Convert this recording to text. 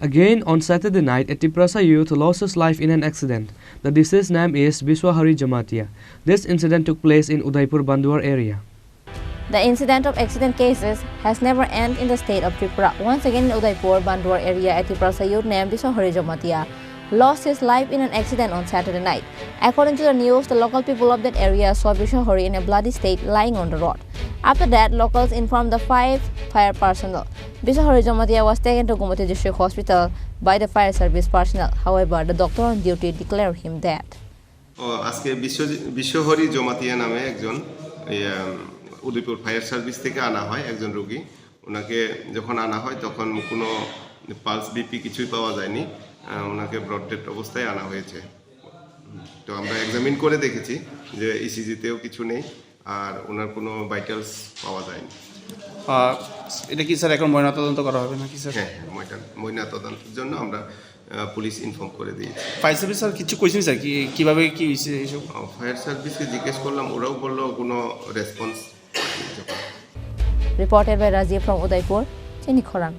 Again, on Saturday night, a Tiprasa youth lost his life in an accident. The deceased's name is Biswahari Jamatia. This incident took place in Udaipur Banduar area. The incident of accident cases has never ended in the state of Tripura. Once again in Udaipur Banduar area, a Tiprasa youth named Biswahari Jamatia lost his life in an accident on Saturday night. According to the news, the local people of that area saw Biswahari in a bloody state lying on the road. After that, locals informed the 5 fire personnel. Biswahari Jamatia was taken to Gumati District Hospital by the fire service personnel. However, the doctor on duty declared him dead. আজকে বিশ্বহরি জমাতিয়া নামে একজন Udaipur fire service থেকে আনা হয় একজন রোগী। ওনাকে যখন আনা হয় তখন কোনো পালস বিপি কিছুই পাওয়া যায়নি, ওনাকে ব্রড ডেড অবস্থায় আনা হয়েছে। তো আমরা এক্সামিন করে দেখেছি যে ইসিজিতেও কিছু নেই আর ওনার কোনো ভাইটালস পাওয়া যায়নি। এটা কি স্যার এখন ময়নাতদন্ত করা হবে নাকি স্যার? হ্যাঁ, ময়নাতদন্তের জন্য আমরা পুলিশ ইনফর্ম করে দিয়েছি। ফায়ার সার্ভিস স্যার কিছু কোয়েশ্চেন স্যার কীভাবে কি হয়েছে এইসব? ফায়ার সার্ভিসকে জিজ্ঞেস করলাম, ওরাও বললো কোনো response. Reported by Rajiv from Udaipur, Chini Khorang.